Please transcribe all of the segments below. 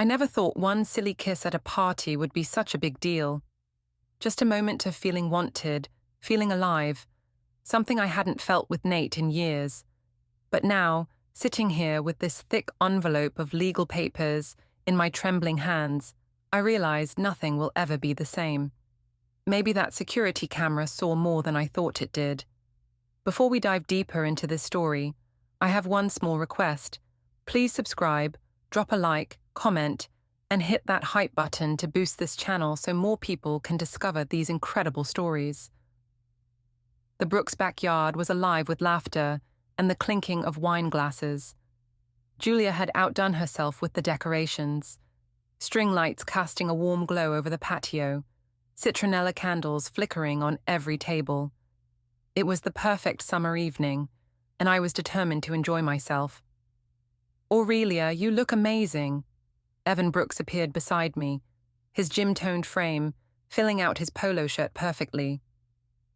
I never thought one silly kiss at a party would be such a big deal. Just a moment of feeling wanted, feeling alive, something I hadn't felt with Nate in years. But now, sitting here with this thick envelope of legal papers in my trembling hands, I realized nothing will ever be the same. Maybe that security camera saw more than I thought it did. Before we dive deeper into this story, I have one small request. Please subscribe, drop a like, comment, and hit that hype button to boost this channel so more people can discover these incredible stories. The Brooks' backyard was alive with laughter and the clinking of wine glasses. Julia had outdone herself with the decorations. String lights casting a warm glow over the patio, citronella candles flickering on every table. It was the perfect summer evening, and I was determined to enjoy myself. "Aurelia, you look amazing." Evan Brooks appeared beside me, his gym-toned frame filling out his polo shirt perfectly.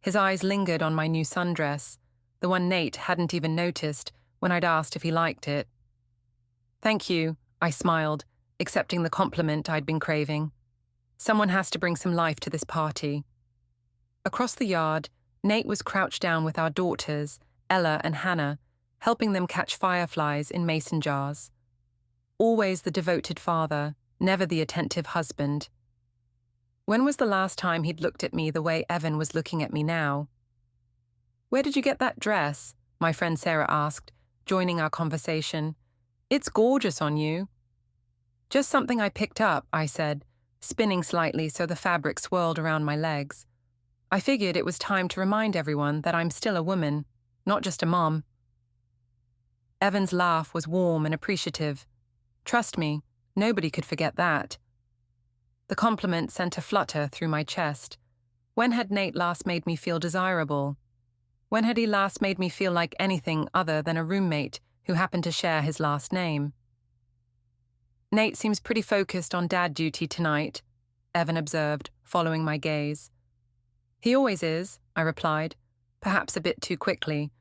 His eyes lingered on my new sundress, the one Nate hadn't even noticed when I'd asked if he liked it. "Thank you," I smiled, accepting the compliment I'd been craving. Someone has to bring some life to this party. Across the yard, Nate was crouched down with our daughters, Ella and Hannah, helping them catch fireflies in mason jars. Always the devoted father, never the attentive husband. When was the last time he'd looked at me the way Evan was looking at me now? "Where did you get that dress?" my friend Sarah asked, joining our conversation. "It's gorgeous on you." "Just something I picked up," I said, spinning slightly so the fabric swirled around my legs. I figured it was time to remind everyone that I'm still a woman, not just a mom. Evan's laugh was warm and appreciative. Trust me, nobody could forget that. The compliment sent a flutter through my chest. When had Nate last made me feel desirable? When had he last made me feel like anything other than a roommate who happened to share his last name? "Nate seems pretty focused on dad duty tonight," Evan observed, following my gaze. "He always is," I replied, perhaps a bit too quickly.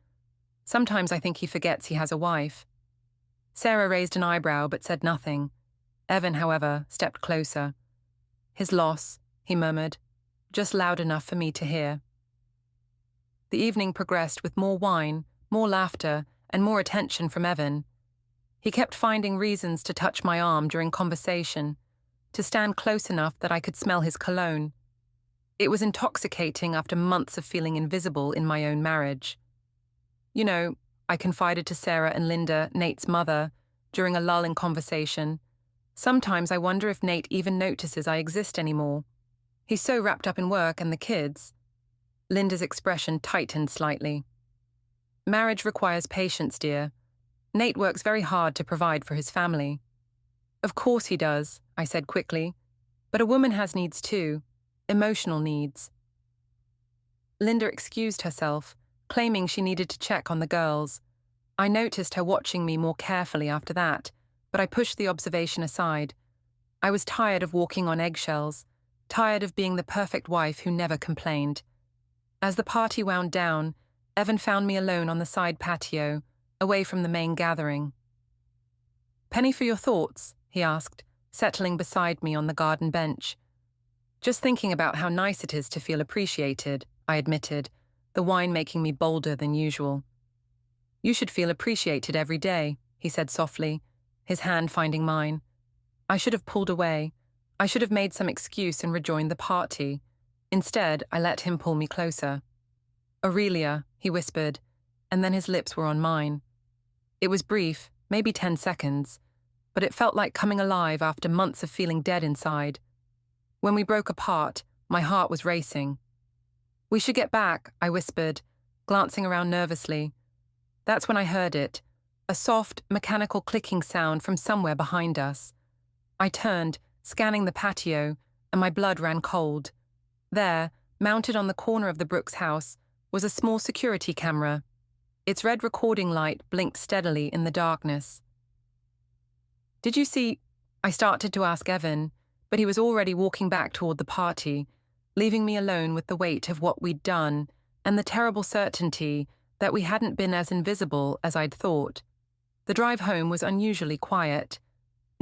Sometimes I think he forgets he has a wife. Sarah raised an eyebrow but said nothing. Evan, however, stepped closer. "His loss," he murmured, just loud enough for me to hear. The evening progressed with more wine, more laughter, and more attention from Evan. He kept finding reasons to touch my arm during conversation, to stand close enough that I could smell his cologne. It was intoxicating after months of feeling invisible in my own marriage. "You know," I confided to Sarah and Linda, Nate's mother, during a lull in conversation, "sometimes I wonder if Nate even notices I exist anymore. He's so wrapped up in work and the kids." Linda's expression tightened slightly. "Marriage requires patience, dear. Nate works very hard to provide for his family." "Of course he does," I said quickly. "But a woman has needs too. Emotional needs." Linda excused herself, claiming she needed to check on the girls. I noticed her watching me more carefully after that, but I pushed the observation aside. I was tired of walking on eggshells, tired of being the perfect wife who never complained. As the party wound down, Evan found me alone on the side patio, away from the main gathering. "Penny for your thoughts?" he asked, settling beside me on the garden bench. "Just thinking about how nice it is to feel appreciated," I admitted, the wine making me bolder than usual. "You should feel appreciated every day," he said softly, his hand finding mine. I should have pulled away. I should have made some excuse and rejoined the party. Instead, I let him pull me closer. "Aurelia," he whispered, and then his lips were on mine. It was brief, maybe 10 seconds, but it felt like coming alive after months of feeling dead inside. When we broke apart, my heart was racing. "We should get back," I whispered, glancing around nervously. That's when I heard it, a soft, mechanical clicking sound from somewhere behind us. I turned, scanning the patio, and my blood ran cold. There, mounted on the corner of the Brooks house, was a small security camera. Its red recording light blinked steadily in the darkness. "Did you see—" I started to ask Evan, but he was already walking back toward the party, leaving me alone with the weight of what we'd done and the terrible certainty that we hadn't been as invisible as I'd thought. The drive home was unusually quiet.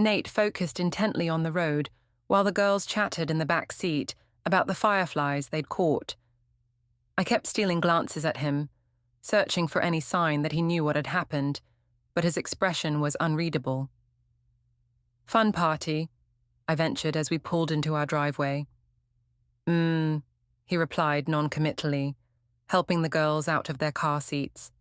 Nate focused intently on the road while the girls chattered in the back seat about the fireflies they'd caught. I kept stealing glances at him, searching for any sign that he knew what had happened, but his expression was unreadable. "Fun party," I ventured as we pulled into our driveway. He replied non-committally, helping the girls out of their car seats.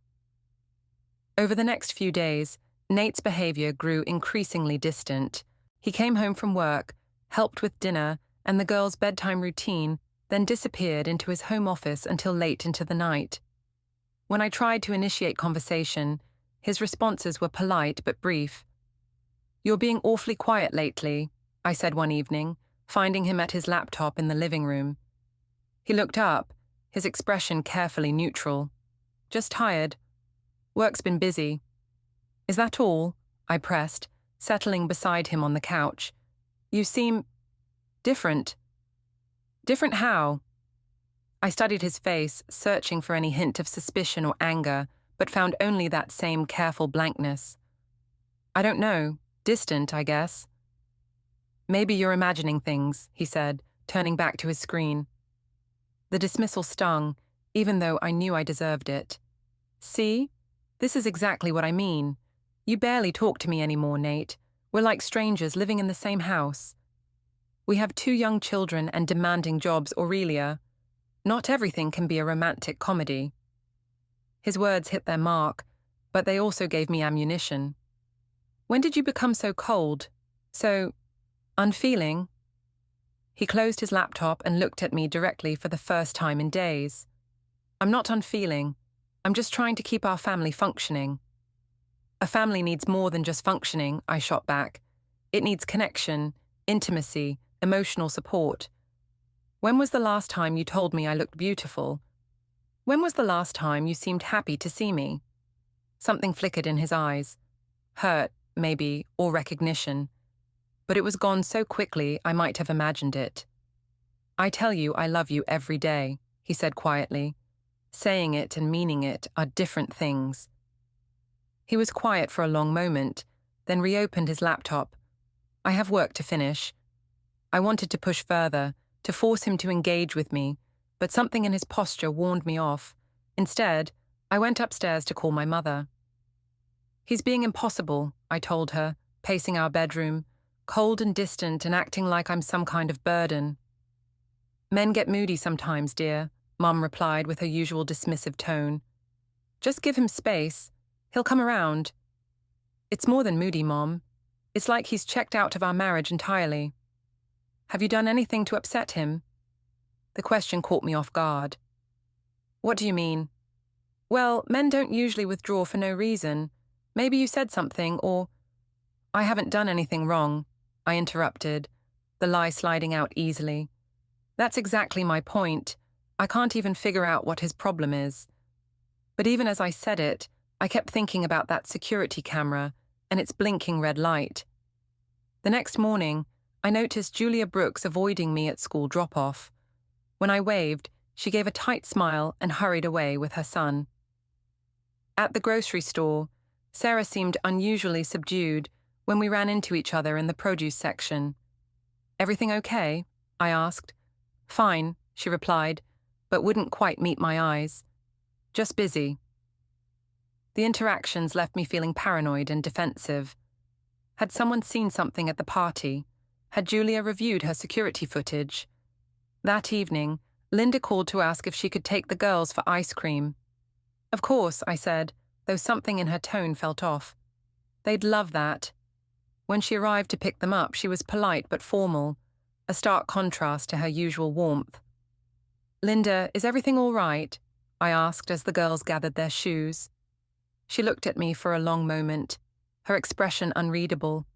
Over the next few days, Nate's behavior grew increasingly distant. He came home from work, helped with dinner and the girls' bedtime routine, then disappeared into his home office until late into the night. When I tried to initiate conversation, his responses were polite but brief. "You're being awfully quiet lately," I said one evening, finding him at his laptop in the living room. He looked up, his expression carefully neutral. "Just tired. Work's been busy." "Is that all?" I pressed, settling beside him on the couch. "You seem different." "Different how?" I studied his face, searching for any hint of suspicion or anger, but found only that same careful blankness. "I don't know. Distant, I guess." "Maybe you're imagining things," he said, turning back to his screen. The dismissal stung, even though I knew I deserved it. "See? This is exactly what I mean. You barely talk to me anymore, Nate. We're like strangers living in the same house. We have 2 young children and demanding jobs, Aurelia. Not everything can be a romantic comedy." His words hit their mark, but they also gave me ammunition. "When did you become so cold? So unfeeling?" He closed his laptop and looked at me directly for the first time in days. "I'm not unfeeling. I'm just trying to keep our family functioning." "A family needs more than just functioning," I shot back. "It needs connection, intimacy, emotional support. When was the last time you told me I looked beautiful? When was the last time you seemed happy to see me?" Something flickered in his eyes. Hurt, maybe, or recognition. But it was gone so quickly I might have imagined it. "I tell you I love you every day," he said quietly. "Saying it and meaning it are different things." He was quiet for a long moment, then reopened his laptop. "I have work to finish." I wanted to push further, to force him to engage with me, but something in his posture warned me off. Instead, I went upstairs to call my mother. "He's being impossible," I told her, pacing our bedroom, cold and distant and acting like I'm some kind of burden. "Men get moody sometimes, dear," Mum replied with her usual dismissive tone. "Just give him space. He'll come around." "It's more than moody, Mom. It's like he's checked out of our marriage entirely." "Have you done anything to upset him?" The question caught me off guard. "What do you mean?" "Well, men don't usually withdraw for no reason. Maybe you said something, or—" "I haven't done anything wrong," I interrupted, the lie sliding out easily. "That's exactly my point. I can't even figure out what his problem is." But even as I said it, I kept thinking about that security camera and its blinking red light. The next morning, I noticed Julia Brooks avoiding me at school drop-off. When I waved, she gave a tight smile and hurried away with her son. At the grocery store, Sarah seemed unusually subdued when we ran into each other in the produce section. "Everything okay?" I asked. "Fine," she replied, but wouldn't quite meet my eyes. "Just busy." The interactions left me feeling paranoid and defensive. Had someone seen something at the party? Had Julia reviewed her security footage? That evening, Linda called to ask if she could take the girls for ice cream. "Of course," I said, though something in her tone felt off. "They'd love that." When she arrived to pick them up, she was polite but formal, a stark contrast to her usual warmth. "Linda, is everything all right?" I asked as the girls gathered their shoes. She looked at me for a long moment, her expression unreadable.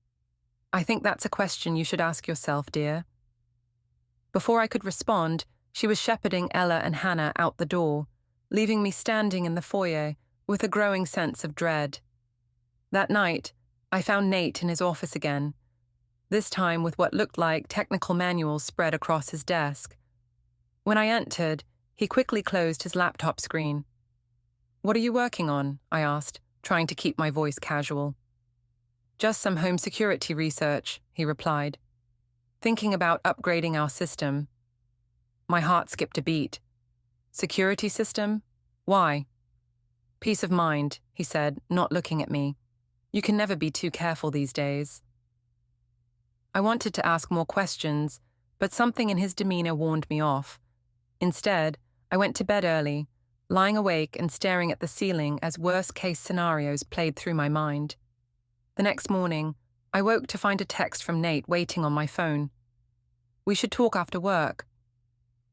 "I think that's a question you should ask yourself, dear." Before I could respond, she was shepherding Ella and Hannah out the door, leaving me standing in the foyer with a growing sense of dread. That night, I found Nate in his office again, this time with what looked like technical manuals spread across his desk. When I entered, he quickly closed his laptop screen. "What are you working on?" I asked, trying to keep my voice casual. Just some home security research, he replied. Thinking about upgrading our system. My heart skipped a beat. Security system? Why? Peace of mind, he said, not looking at me. You can never be too careful these days. I wanted to ask more questions, but something in his demeanor warned me off. Instead, I went to bed early, lying awake and staring at the ceiling as worst-case scenarios played through my mind. The next morning, I woke to find a text from Nate waiting on my phone. We should talk after work.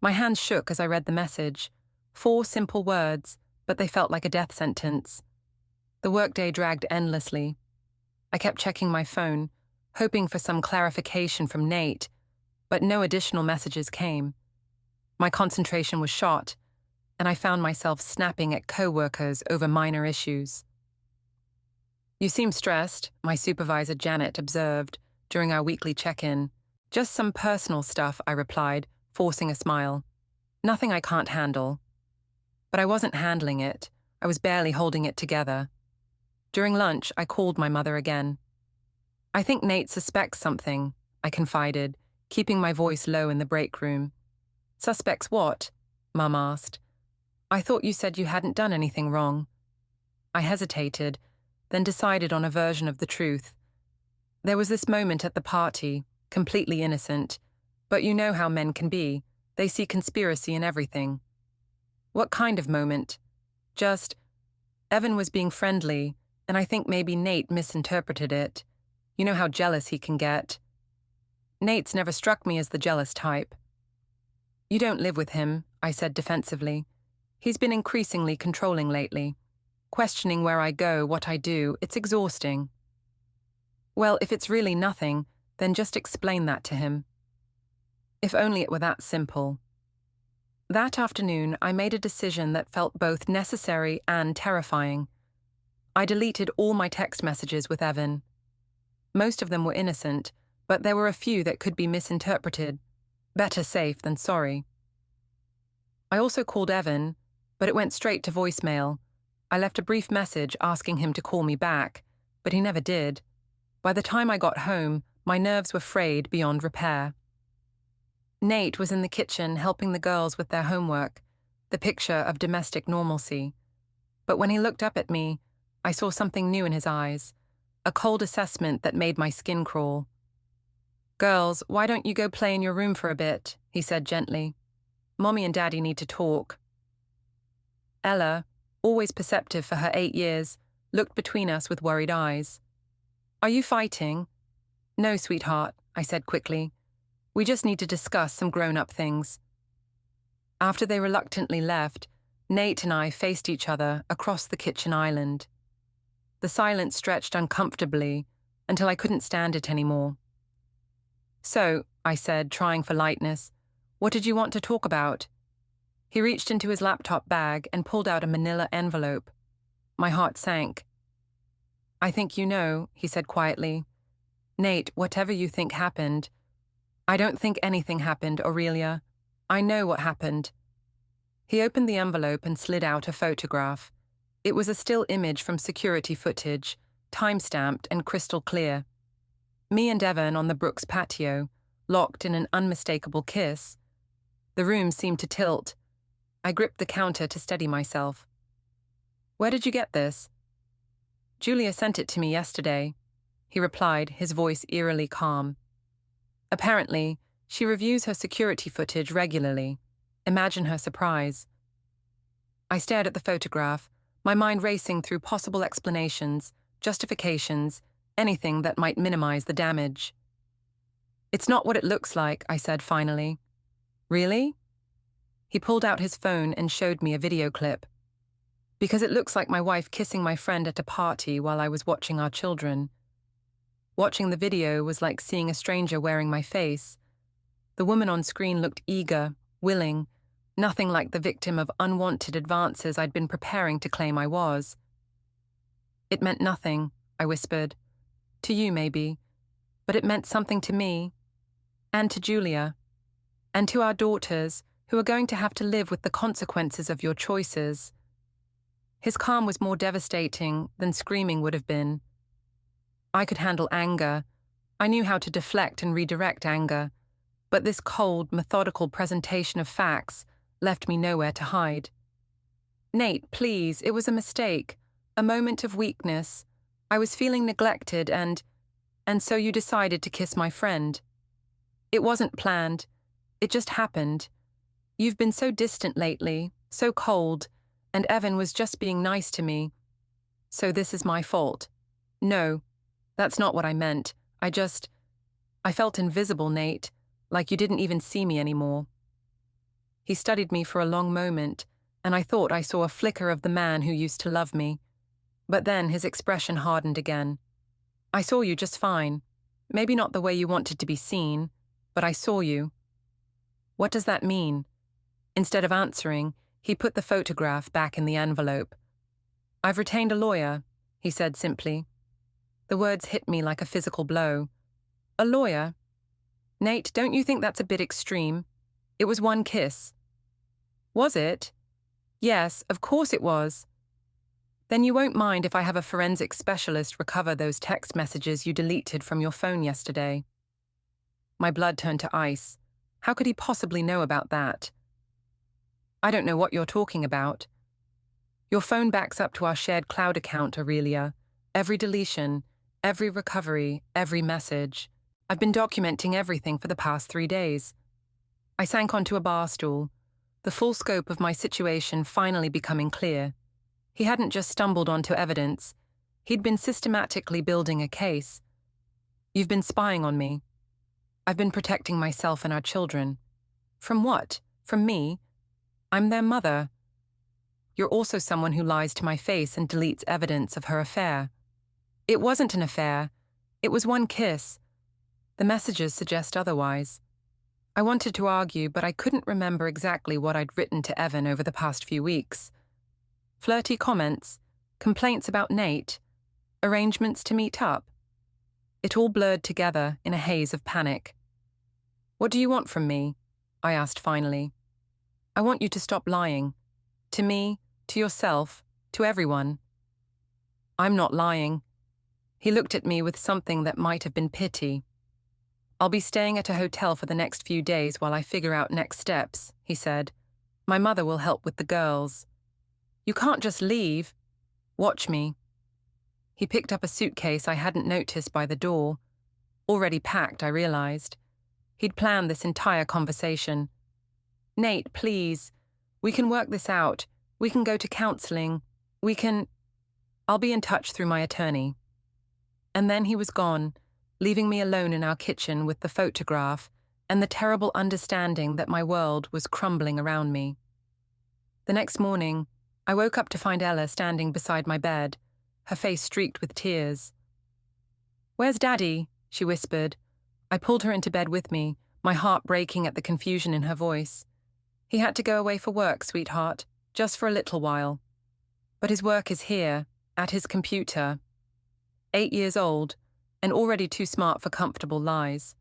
My hands shook as I read the message. 4 simple words, but they felt like a death sentence. The workday dragged endlessly. I kept checking my phone, hoping for some clarification from Nate, but no additional messages came. My concentration was shot, and I found myself snapping at co-workers over minor issues. You seem stressed, my supervisor Janet observed during our weekly check-in. Just some personal stuff, I replied, forcing a smile. Nothing I can't handle. But I wasn't handling it. I was barely holding it together. During lunch, I called my mother again. I think Nate suspects something, I confided, keeping my voice low in the break room. Suspects what? Mum asked. I thought you said you hadn't done anything wrong. I hesitated, then decided on a version of the truth. There was this moment at the party, completely innocent, but you know how men can be. They see conspiracy in everything. What kind of moment? Just, Evan was being friendly, and I think maybe Nate misinterpreted it. You know how jealous he can get. Nate's never struck me as the jealous type. You don't live with him, I said defensively. He's been increasingly controlling lately. Questioning where I go, what I do, it's exhausting. Well, if it's really nothing, then just explain that to him. If only it were that simple. That afternoon, I made a decision that felt both necessary and terrifying. I deleted all my text messages with Evan. Most of them were innocent, but there were a few that could be misinterpreted. Better safe than sorry. I also called Evan, but it went straight to voicemail. I left a brief message asking him to call me back, but he never did. By the time I got home, my nerves were frayed beyond repair. Nate was in the kitchen helping the girls with their homework, the picture of domestic normalcy. But when he looked up at me, I saw something new in his eyes, a cold assessment that made my skin crawl. Girls, why don't you go play in your room for a bit, he said gently. Mommy and Daddy need to talk. Ella, always perceptive for her 8 years, looked between us with worried eyes. Are you fighting? No, sweetheart, I said quickly. We just need to discuss some grown-up things. After they reluctantly left, Nate and I faced each other across the kitchen island. The silence stretched uncomfortably until I couldn't stand it anymore. So, I said, trying for lightness, what did you want to talk about? He reached into his laptop bag and pulled out a manila envelope. My heart sank. I think you know, he said quietly. Nate, whatever you think happened. I don't think anything happened, Aurelia. I know what happened. He opened the envelope and slid out a photograph. It was a still image from security footage, time-stamped and crystal clear. Me and Evan on the Brooks patio, locked in an unmistakable kiss. The room seemed to tilt. I gripped the counter to steady myself. Where did you get this? Julia sent it to me yesterday, he replied, his voice eerily calm. Apparently, she reviews her security footage regularly. Imagine her surprise. I stared at the photograph, my mind racing through possible explanations, justifications, anything that might minimize the damage. It's not what it looks like, I said finally. Really? He pulled out his phone and showed me a video clip. Because it looks like my wife kissing my friend at a party while I was watching our children. Watching the video was like seeing a stranger wearing my face. The woman on screen looked eager, willing, nothing like the victim of unwanted advances I'd been preparing to claim I was. It meant nothing, I whispered. To you, maybe. But it meant something to me. And to Julia. And to our daughters, who are going to have to live with the consequences of your choices. His calm was more devastating than screaming would have been. I could handle anger. I knew how to deflect and redirect anger. But this cold, methodical presentation of facts left me nowhere to hide. Nate, please, it was a mistake. A moment of weakness. I was feeling neglected and so you decided to kiss my friend. It wasn't planned. It just happened. You've been so distant lately, so cold, and Evan was just being nice to me. So this is my fault. No, that's not what I meant. I felt invisible, Nate, like you didn't even see me anymore. He studied me for a long moment, and I thought I saw a flicker of the man who used to love me. But then his expression hardened again. I saw you just fine. Maybe not the way you wanted to be seen, but I saw you. What does that mean? Instead of answering, he put the photograph back in the envelope. I've retained a lawyer, he said simply. The words hit me like a physical blow. A lawyer? Nate, don't you think that's a bit extreme? It was one kiss. Was it? Yes, of course it was. Then you won't mind if I have a forensic specialist recover those text messages you deleted from your phone yesterday. My blood turned to ice. How could he possibly know about that? I don't know what you're talking about. Your phone backs up to our shared cloud account, Aurelia. Every deletion, every recovery, every message. I've been documenting everything for the past 3 days. I sank onto a bar stool, the full scope of my situation finally becoming clear. He hadn't just stumbled onto evidence. He'd been systematically building a case. You've been spying on me. I've been protecting myself and our children. From what? From me? I'm their mother. You're also someone who lies to my face and deletes evidence of her affair. It wasn't an affair. It was one kiss. The messages suggest otherwise. I wanted to argue, but I couldn't remember exactly what I'd written to Evan over the past few weeks. Flirty comments, complaints about Nate, arrangements to meet up. It all blurred together in a haze of panic. What do you want from me? I asked finally. I want you to stop lying. To me, to yourself, to everyone. I'm not lying. He looked at me with something that might have been pity. I'll be staying at a hotel for the next few days while I figure out next steps, he said. My mother will help with the girls. You can't just leave. Watch me. He picked up a suitcase I hadn't noticed by the door. Already packed, I realized. He'd planned this entire conversation. Nate, please. We can work this out. We can go to counseling. I'll be in touch through my attorney. And then he was gone, leaving me alone in our kitchen with the photograph and the terrible understanding that my world was crumbling around me. The next morning, I woke up to find Ella standing beside my bed, her face streaked with tears. Where's Daddy? She whispered. I pulled her into bed with me, my heart breaking at the confusion in her voice. He had to go away for work, sweetheart, just for a little while. But his work is here, at his computer. 8 years old, and already too smart for comfortable lies.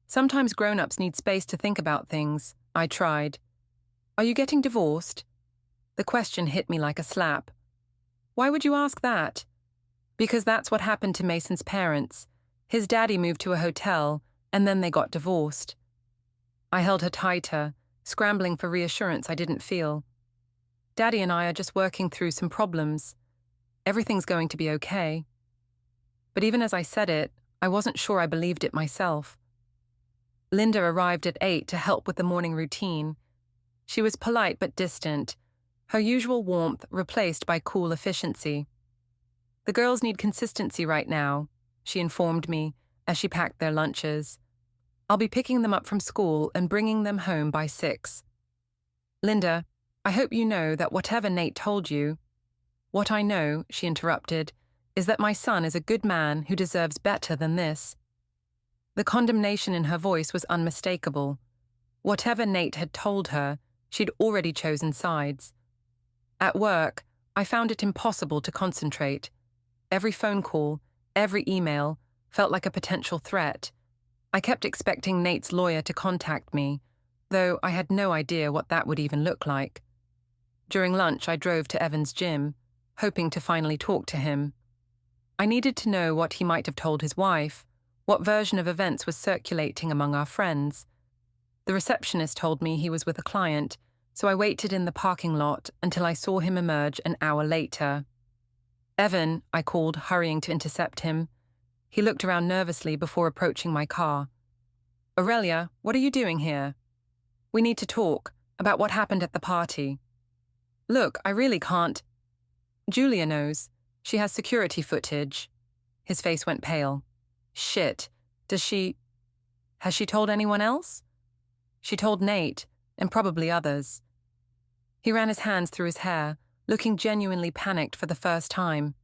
Sometimes grown-ups need space to think about things, I tried. Are you getting divorced? The question hit me like a slap. Why would you ask that? Because that's what happened to Mason's parents. His daddy moved to a hotel, and then they got divorced. I held her tighter, scrambling for reassurance I didn't feel. Daddy and I are just working through some problems. Everything's going to be okay. But even as I said it, I wasn't sure I believed it myself. Linda arrived at 8 to help with the morning routine. She was polite but distant, her usual warmth replaced by cool efficiency. The girls need consistency right now, she informed me as she packed their lunches. I'll be picking them up from school and bringing them home by 6. Linda, I hope you know that whatever Nate told you— What I know, she interrupted, is that my son is a good man who deserves better than this. The condemnation in her voice was unmistakable. Whatever Nate had told her, she'd already chosen sides. At work, I found it impossible to concentrate. Every phone call, every email, felt like a potential threat. I kept expecting Nate's lawyer to contact me, though I had no idea what that would even look like. During lunch, I drove to Evan's gym, hoping to finally talk to him. I needed to know what he might have told his wife, what version of events was circulating among our friends. The receptionist told me he was with a client, so I waited in the parking lot until I saw him emerge an hour later. "Evan," I called, hurrying to intercept him. He looked around nervously before approaching my car. "Aurelia, what are you doing here?" "We need to talk about what happened at the party." "Look, I really can't." "Julia knows. She has security footage." His face went pale. "Shit. Has she told anyone else?" "She told Nate, and probably others." He ran his hands through his hair, looking genuinely panicked for the first time.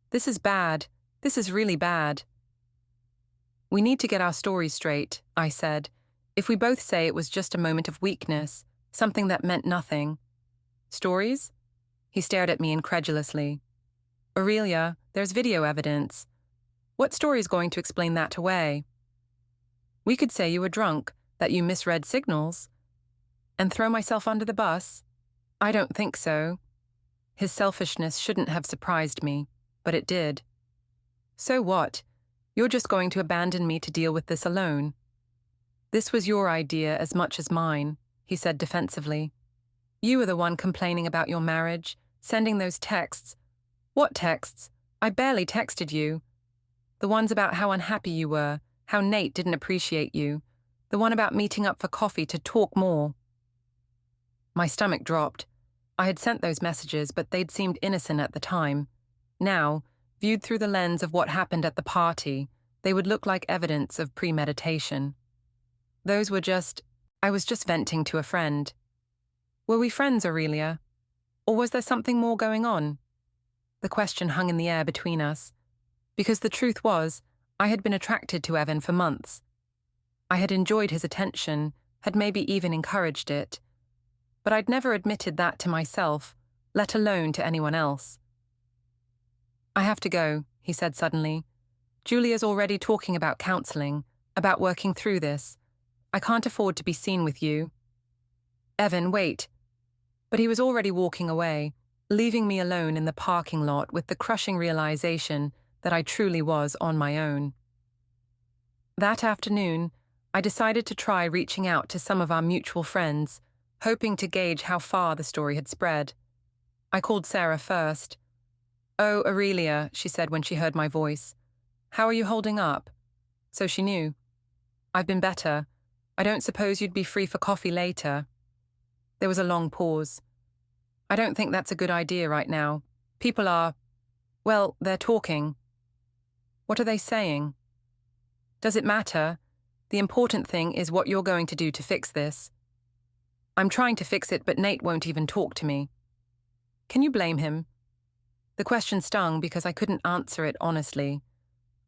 "This is bad. This is really bad." "We need to get our stories straight," I said. "If we both say it was just a moment of weakness, something that meant nothing." "Stories?" He stared at me incredulously. "Aurelia, there's video evidence. What story's going to explain that away?" "We could say you were drunk, that you misread signals." "And throw myself under the bus?" "I don't think so." His selfishness shouldn't have surprised me, but it did. "So what? You're just going to abandon me to deal with this alone." "This was your idea as much as mine," he said defensively. "You were the one complaining about your marriage, sending those texts." "What texts? I barely texted you." "The ones about how unhappy you were, how Nate didn't appreciate you. The one about meeting up for coffee to talk more." My stomach dropped. I had sent those messages, but they'd seemed innocent at the time. Now, viewed through the lens of what happened at the party, they would look like evidence of premeditation. I was just venting to a friend. "Were we friends, Aurelia? Or was there something more going on?" The question hung in the air between us, because the truth was, I had been attracted to Evan for months. I had enjoyed his attention, had maybe even encouraged it. But I'd never admitted that to myself, let alone to anyone else. "I have to go," he said suddenly. "Julia's already talking about counseling, about working through this. I can't afford to be seen with you." "Evan, wait." But he was already walking away, leaving me alone in the parking lot with the crushing realization that I truly was on my own. That afternoon, I decided to try reaching out to some of our mutual friends, hoping to gauge how far the story had spread. I called Sarah first. "Oh, Aurelia," she said when she heard my voice. "How are you holding up?" So she knew. "I've been better. I don't suppose you'd be free for coffee later." There was a long pause. "I don't think that's a good idea right now. People are, well, they're talking." "What are they saying?" "Does it matter? The important thing is what you're going to do to fix this." "I'm trying to fix it, but Nate won't even talk to me." "Can you blame him?" The question stung because I couldn't answer it honestly.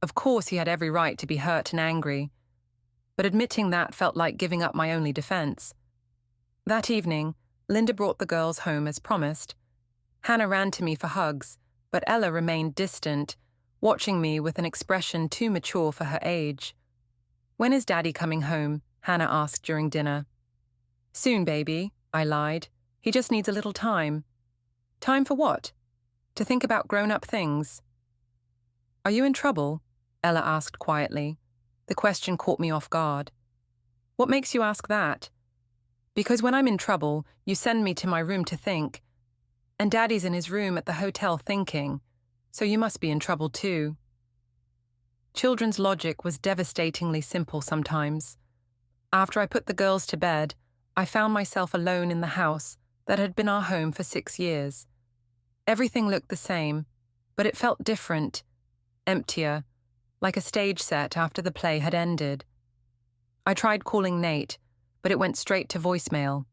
Of course he had every right to be hurt and angry, but admitting that felt like giving up my only defense. That evening, Linda brought the girls home as promised. Hannah ran to me for hugs, but Ella remained distant, watching me with an expression too mature for her age. "When is Daddy coming home?" Hannah asked during dinner. "Soon, baby," I lied. "He just needs a little time." "Time for what?" "To think about grown-up things." "Are you in trouble?" Ella asked quietly. The question caught me off guard. "What makes you ask that?" "Because when I'm in trouble, you send me to my room to think. And Daddy's in his room at the hotel thinking, so you must be in trouble too." Children's logic was devastatingly simple sometimes. After I put the girls to bed, I found myself alone in the house that had been our home for 6 years. Everything looked the same, but it felt different, emptier, like a stage set after the play had ended. I tried calling Nate, but it went straight to voicemail.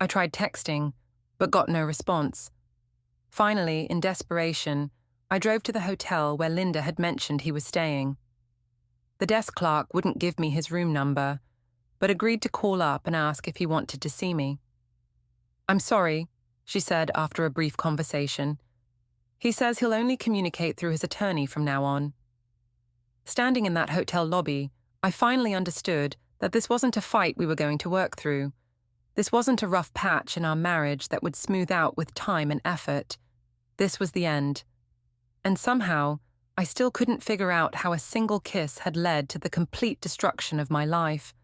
I tried texting, but got no response. Finally, in desperation, I drove to the hotel where Linda had mentioned he was staying. The desk clerk wouldn't give me his room number, but agreed to call up and ask if he wanted to see me. "I'm sorry," she said after a brief conversation. "He says he'll only communicate through his attorney from now on." Standing in that hotel lobby, I finally understood that this wasn't a fight we were going to work through. This wasn't a rough patch in our marriage that would smooth out with time and effort. This was the end. And somehow, I still couldn't figure out how a single kiss had led to the complete destruction of my life.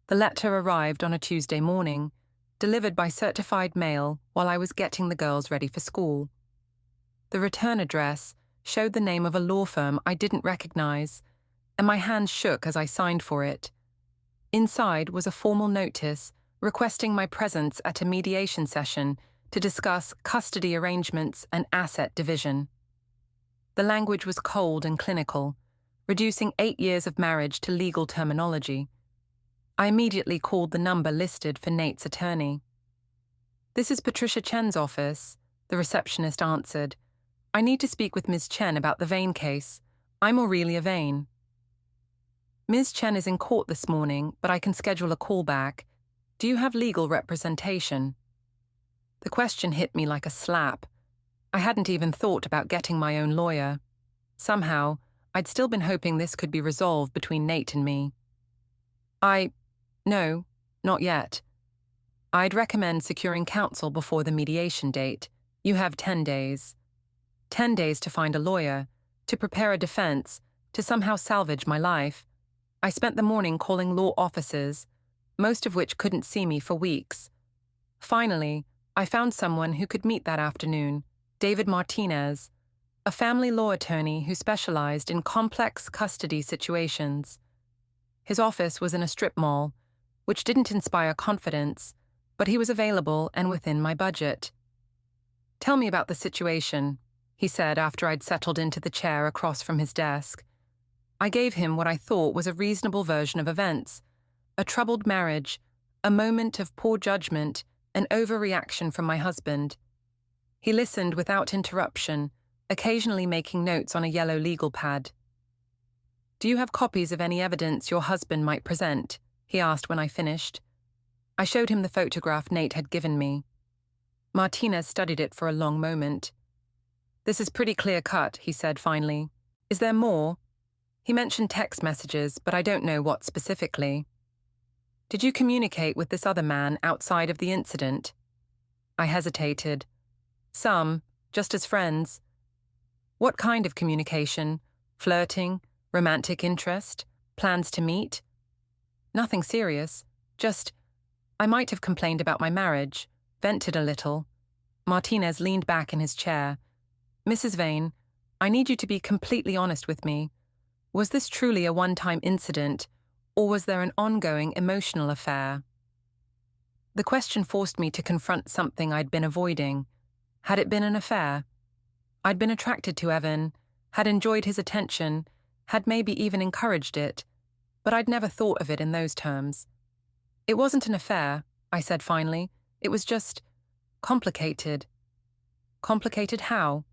The letter arrived on a Tuesday morning, delivered by certified mail while I was getting the girls ready for school. The return address showed the name of a law firm I didn't recognize, and my hands shook as I signed for it. Inside was a formal notice requesting my presence at a mediation session to discuss custody arrangements and asset division. The language was cold and clinical, reducing 8 years of marriage to legal terminology. I immediately called the number listed for Nate's attorney. "This is Patricia Chen's office," the receptionist answered. "I need to speak with Ms. Chen about the Vane case. I'm Aurelia Vane." "Ms. Chen is in court this morning, but I can schedule a call back. Do you have legal representation?" The question hit me like a slap. I hadn't even thought about getting my own lawyer. Somehow, I'd still been hoping this could be resolved between Nate and me. No, not yet. I'd recommend securing counsel before the mediation date. You have 10 days. 10 days to find a lawyer, to prepare a defense, to somehow salvage my life. I spent the morning calling law offices, most of which couldn't see me for weeks. Finally, I found someone who could meet that afternoon, David Martinez, a family law attorney who specialized in complex custody situations. His office was in a strip mall, which didn't inspire confidence, but he was available and within my budget. "Tell me about the situation," he said after I'd settled into the chair across from his desk. I gave him what I thought was a reasonable version of events: a troubled marriage, a moment of poor judgment, an overreaction from my husband. He listened without interruption, occasionally making notes on a yellow legal pad. "Do you have copies of any evidence your husband might present?" he asked when I finished. I showed him the photograph Nate had given me. Martinez studied it for a long moment. "This is pretty clear-cut," he said finally. "Is there more?" He mentioned text messages, but I don't know what specifically. "Did you communicate with this other man outside of the incident?" I hesitated. "Some, just as friends." "What kind of communication? Flirting? Romantic interest? Plans to meet?" "Nothing serious. Just, I might have complained about my marriage, vented a little." Martinez leaned back in his chair. "Mrs. Vane, I need you to be completely honest with me. Was this truly a one-time incident, or was there an ongoing emotional affair?" The question forced me to confront something I'd been avoiding. Had it been an affair? I'd been attracted to Evan, had enjoyed his attention, had maybe even encouraged it, but I'd never thought of it in those terms. "It wasn't an affair," I said finally. "It was just complicated." "Complicated how?"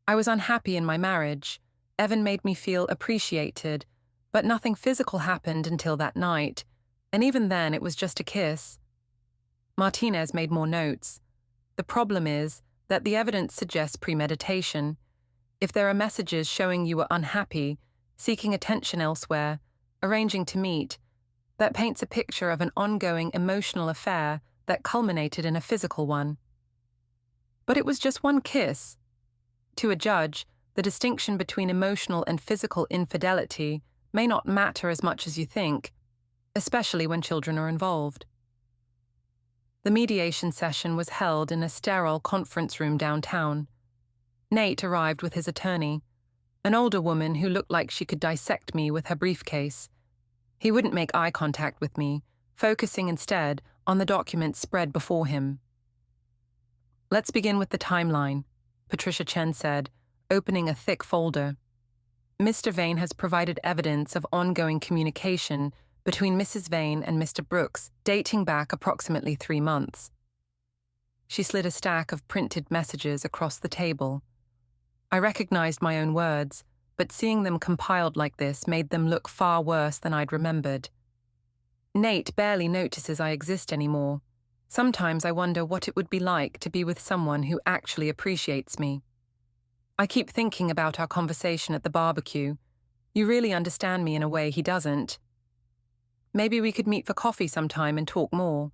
"I was unhappy in my marriage. Evan made me feel appreciated, but nothing physical happened until that night, and even then it was just a kiss." Martinez made more notes. "The problem is that the evidence suggests premeditation. If there are messages showing you were unhappy, seeking attention elsewhere, arranging to meet, that paints a picture of an ongoing emotional affair that culminated in a physical one." "But it was just one kiss." To a judge, the distinction between emotional and physical infidelity may not matter as much as you think, especially when children are involved. The mediation session was held in a sterile conference room downtown. Nate arrived with his attorney, an older woman who looked like she could dissect me with her briefcase. He wouldn't make eye contact with me, focusing instead on the documents spread before him. "Let's begin with the timeline," Patricia Chen said, opening a thick folder. "Mr. Vane has provided evidence of ongoing communication between Mrs. Vane and Mr. Brooks dating back approximately 3 months. She slid a stack of printed messages across the table. I recognized my own words, but seeing them compiled like this made them look far worse than I'd remembered. Nate barely notices I exist anymore. Sometimes I wonder what it would be like to be with someone who actually appreciates me. I keep thinking about our conversation at the barbecue. You really understand me in a way he doesn't. Maybe we could meet for coffee sometime and talk more.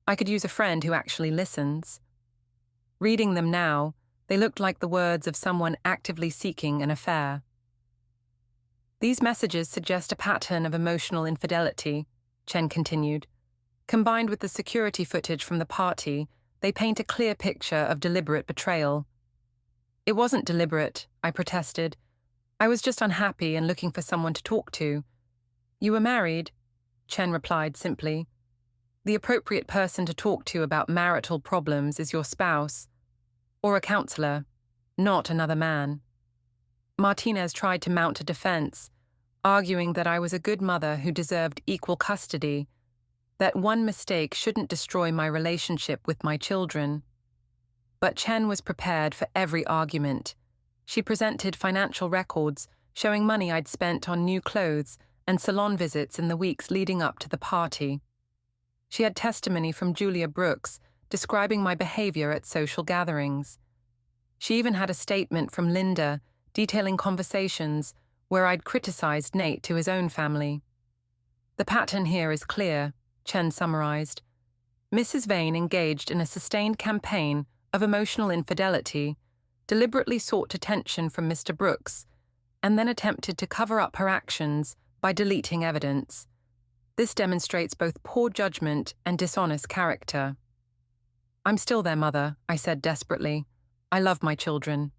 I could use a friend who actually listens. Reading them now, They looked like the words of someone actively seeking an affair. These messages suggest a pattern of emotional infidelity, Chen continued. Combined with the security footage from the party, they paint a clear picture of deliberate betrayal. It wasn't deliberate, I protested. I was just unhappy and looking for someone to talk to. You were married, Chen replied simply. The appropriate person to talk to about marital problems is your spouse, or a counselor, not another man. Martinez tried to mount a defense, arguing that I was a good mother who deserved equal custody, that one mistake shouldn't destroy my relationship with my children. But Chen was prepared for every argument. She presented financial records showing money I'd spent on new clothes and salon visits in the weeks leading up to the party. She had testimony from Julia Brooks describing my behavior at social gatherings. She even had a statement from Linda detailing conversations where I'd criticized Nate to his own family. The pattern here is clear, Chen summarized. Mrs. Vane engaged in a sustained campaign of emotional infidelity, deliberately sought attention from Mr. Brooks, and then attempted to cover up her actions by deleting evidence. This demonstrates both poor judgment and dishonest character. I'm still their mother, I said desperately. I love my children.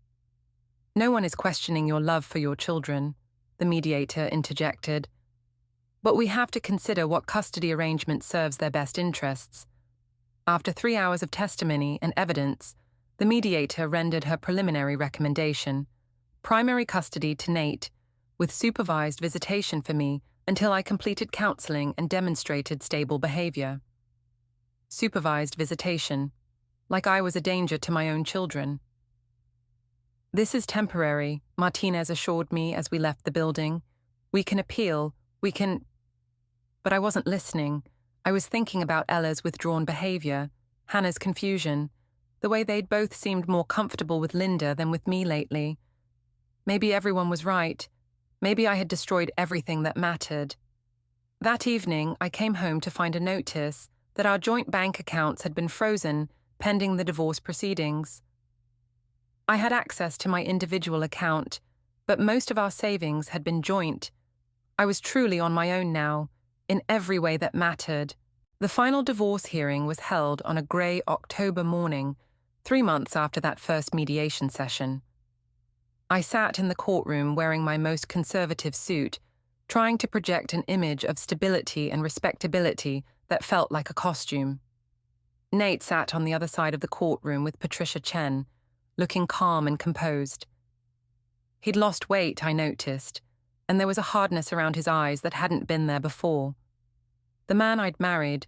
No one is questioning your love for your children, the mediator interjected. But we have to consider what custody arrangement serves their best interests. After 3 hours of testimony and evidence, the mediator rendered her preliminary recommendation: primary custody to Nate, with supervised visitation for me until I completed counseling and demonstrated stable behavior. Supervised visitation, like I was a danger to my own children. This is temporary, Martinez assured me as we left the building. We can appeal, we can... But I wasn't listening. I was thinking about Ella's withdrawn behavior, Hannah's confusion, the way they'd both seemed more comfortable with Linda than with me lately. Maybe everyone was right. Maybe I had destroyed everything that mattered. That evening, I came home to find a notice that our joint bank accounts had been frozen pending the divorce proceedings. I had access to my individual account, but most of our savings had been joint. I was truly on my own now, in every way that mattered. The final divorce hearing was held on a grey October morning, 3 months after that first mediation session. I sat in the courtroom wearing my most conservative suit, trying to project an image of stability and respectability that felt like a costume. Nate sat on the other side of the courtroom with Patricia Chen, looking calm and composed. He'd lost weight, I noticed, and there was a hardness around his eyes that hadn't been there before. The man I'd married,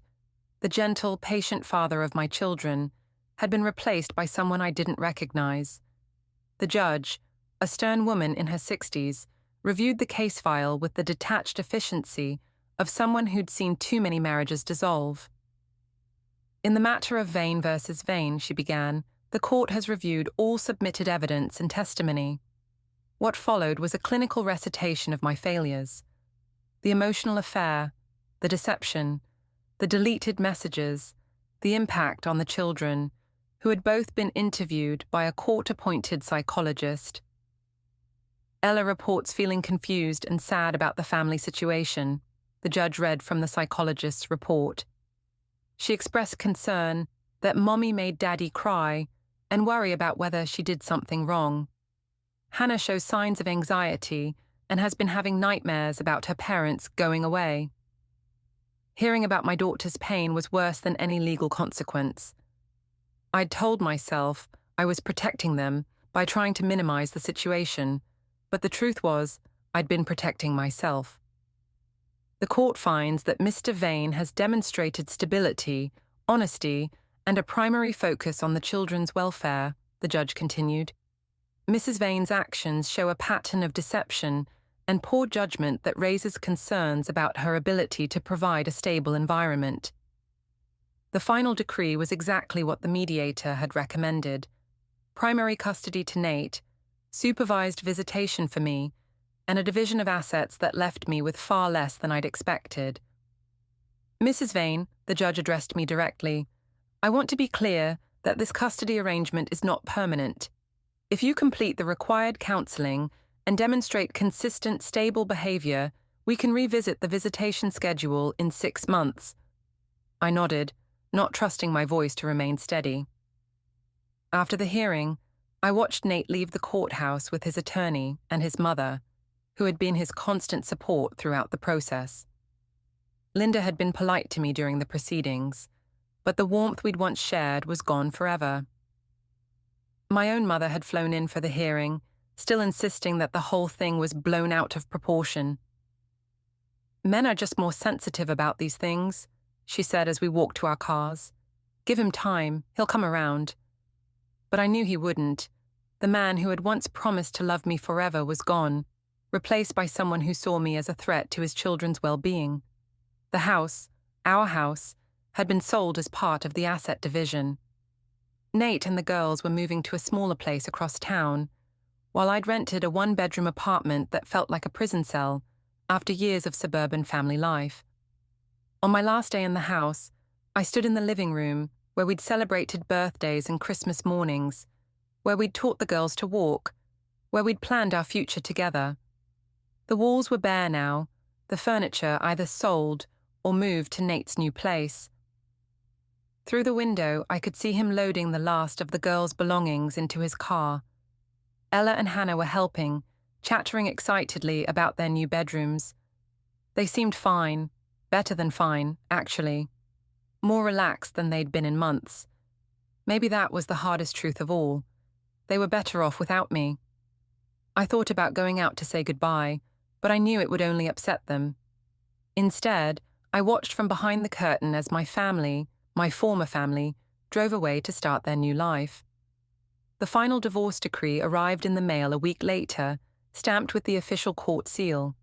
the gentle, patient father of my children, had been replaced by someone I didn't recognize. The judge, a stern woman in her 60s, reviewed the case file with the detached efficiency of someone who'd seen too many marriages dissolve. In the matter of Vane versus Vane, she began, the court has reviewed all submitted evidence and testimony. What followed was a clinical recitation of my failures. The emotional affair, the deception, the deleted messages, the impact on the children, who had both been interviewed by a court-appointed psychologist. Ella reports feeling confused and sad about the family situation, the judge read from the psychologist's report. She expressed concern that Mommy made Daddy cry and worry about whether she did something wrong. Hannah shows signs of anxiety and has been having nightmares about her parents going away. Hearing about my daughter's pain was worse than any legal consequence. I'd told myself I was protecting them by trying to minimize the situation, but the truth was I'd been protecting myself. The court finds that Mr. Vane has demonstrated stability, honesty, and a primary focus on the children's welfare, the judge continued. Mrs. Vane's actions show a pattern of deception and poor judgment that raises concerns about her ability to provide a stable environment. The final decree was exactly what the mediator had recommended: primary custody to Nate, supervised visitation for me, and a division of assets that left me with far less than I'd expected. Mrs. Vane, the judge addressed me directly, I want to be clear that this custody arrangement is not permanent. If you complete the required counseling and demonstrate consistent, stable behavior, we can revisit the visitation schedule in 6 months. I nodded, not trusting my voice to remain steady. After the hearing, I watched Nate leave the courthouse with his attorney and his mother, who had been his constant support throughout the process. Linda had been polite to me during the proceedings, but the warmth we'd once shared was gone forever. My own mother had flown in for the hearing, still insisting that the whole thing was blown out of proportion. "Men are just more sensitive about these things," she said as we walked to our cars. "Give him time, he'll come around." But I knew he wouldn't. The man who had once promised to love me forever was gone, replaced by someone who saw me as a threat to his children's well-being. The house, our house, had been sold as part of the asset division. Nate and the girls were moving to a smaller place across town, while I'd rented a one-bedroom apartment that felt like a prison cell after years of suburban family life. On my last day in the house, I stood in the living room where we'd celebrated birthdays and Christmas mornings, where we'd taught the girls to walk, where we'd planned our future together. The walls were bare now, the furniture either sold or moved to Nate's new place. Through the window, I could see him loading the last of the girls' belongings into his car. Ella and Hannah were helping, chattering excitedly about their new bedrooms. They seemed fine, better than fine, actually. More relaxed than they'd been in months. Maybe that was the hardest truth of all. They were better off without me. I thought about going out to say goodbye, but I knew it would only upset them. Instead, I watched from behind the curtain as my family, my former family, drove away to start their new life. The final divorce decree arrived in the mail a week later, stamped with the official court seal.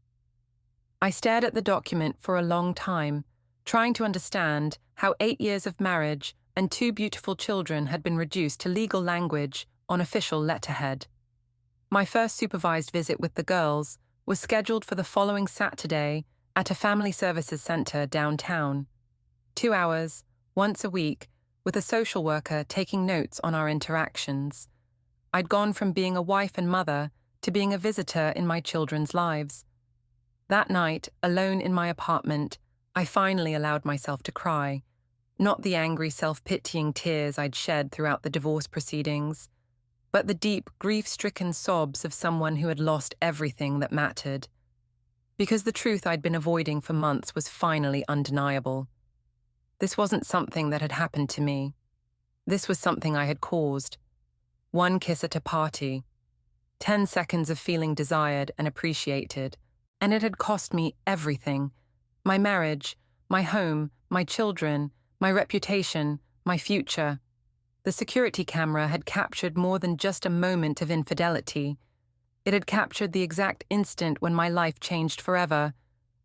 I stared at the document for a long time, trying to understand how 8 years of marriage and 2 beautiful children had been reduced to legal language on official letterhead. My first supervised visit with the girls was scheduled for the following Saturday at a family services center downtown. 2 hours, once a week, with a social worker taking notes on our interactions. I'd gone from being a wife and mother to being a visitor in my children's lives. That night, alone in my apartment, I finally allowed myself to cry. Not the angry, self-pitying tears I'd shed throughout the divorce proceedings, but the deep, grief-stricken sobs of someone who had lost everything that mattered. Because the truth I'd been avoiding for months was finally undeniable. This wasn't something that had happened to me. This was something I had caused. 1 kiss at a party, 10 seconds of feeling desired and appreciated, and it had cost me everything. My marriage, my home, my children, my reputation, my future. The security camera had captured more than just a moment of infidelity. It had captured the exact instant when my life changed forever,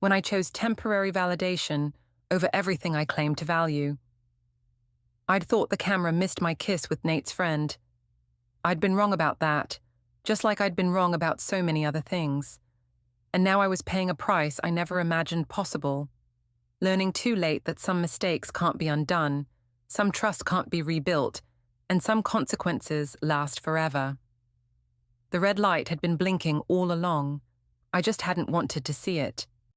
when I chose temporary validation over everything I claimed to value. I'd thought the camera missed my kiss with Nate's friend. I'd been wrong about that, just like I'd been wrong about so many other things. And now I was paying a price I never imagined possible, learning too late that some mistakes can't be undone, some trust can't be rebuilt, and some consequences last forever. The red light had been blinking all along. I just hadn't wanted to see it.